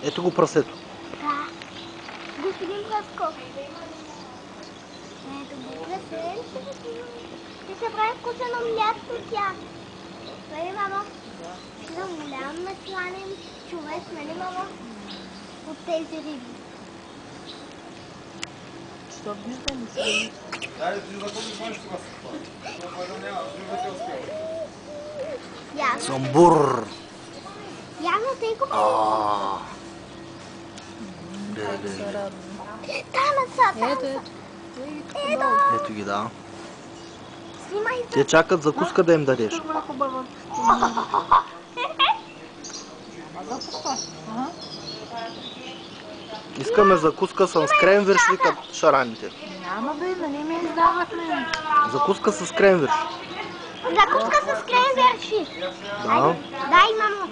Ето го прасето. Да. Господин Прасков. Ето го прасето. Ще се прави вкусен омлет от тях. Нали, мамо? Да, голям сланен човек, нали, мамо? От тези риби. Що виждам си? Самбур. Явно тъй го там са. Ето. Ето ги, да. Снимай Те чакат закуска да им дадеш. Хубаво. Искаме закуска с кренвирш, викат шараните. Няма бе, нали ме издавахме. Закуска с кренвирш. Закуска с кренвирши. Да. Дай, мамо.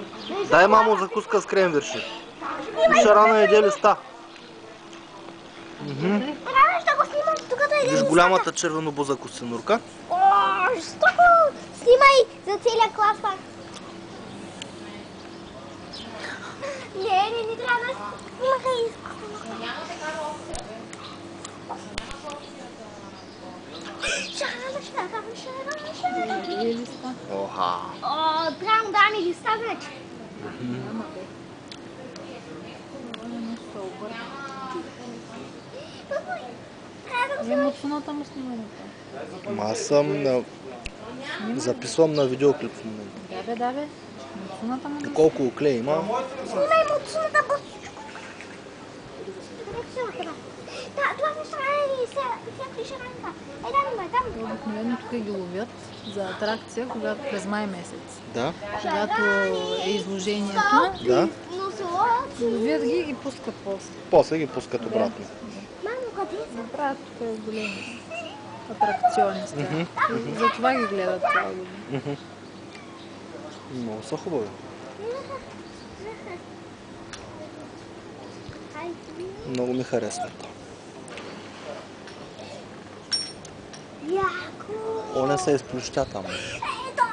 Дай, мамо, закуска с кренвирши. И шарана еде листа. Трябва ще го снимам тук да Виж идем. голямата червенобуза костенурка. О, жестоко! Снимай за целия клас пак. Не трябва да снимаха изкусно. Шарана. Оха. О, трябва да ми листа вече. Няма бе. Емоционата му снимането. Аз съм записвам на видеоклип в момента. Да бе. Емоционата му. Колко клей има? Снимай муцуната бързичко. Това са шарани, всякакви шаранка. Там. Обикновено тук ги ловят за атракция, когато през май месец. Да. Когато е изложението, Да. ловят ги и пускат после. После ги пускат обратно. Мамо, къде са? Направят тук големи атракциони с тях. И затова ги гледат цяла година. Много са хубави. Много ми харесват. Яко! Оне се изплюща там. Ето!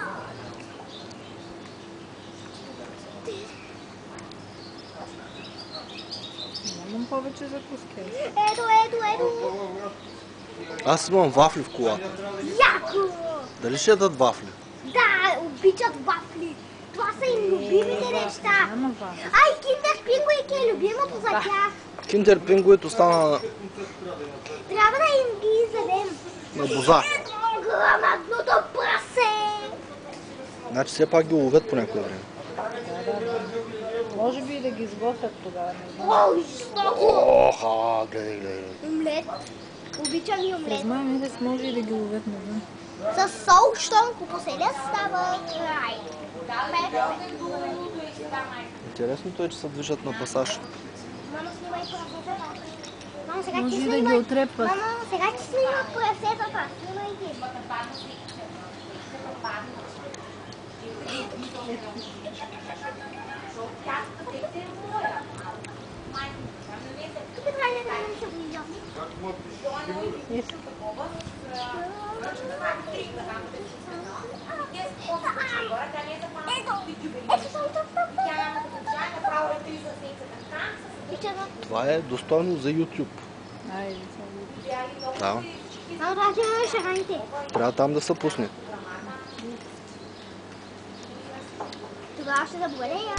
Нямам повече закуски. Ето! Аз имам вафли в колата. Яко! Дали ще ядат вафли? Да, обичат вафли. Това са им любимите неща. Няма вафли. Ай, киндер пингвинки е любимото за тях. Киндер пингуит остана Трябва да им ги изядем. на боза. Грамадното прасе! Значи все пак ги ловят по някое време. Да. Може би и да ги изготвят тогава. Не знам. О, жестоко! Оха, гледай. Омлет. Обичам и омлет. През май месец може и да ги ловят, не знам. С сол, щом го поселят, става край. Интересното е, че се движат на пасаж. Мамо, снимай прасетата. Мамо, сега Може ти и да ги снимай. отрепват. Мамо, сега ти снимай прасетата. Снимай ги. Тук трябва да се видя. Това е достойно за YouTube. Айде, сега. Да. Трябва да имаме шараните. Трябва там да се пусне. Тогава ще заболея.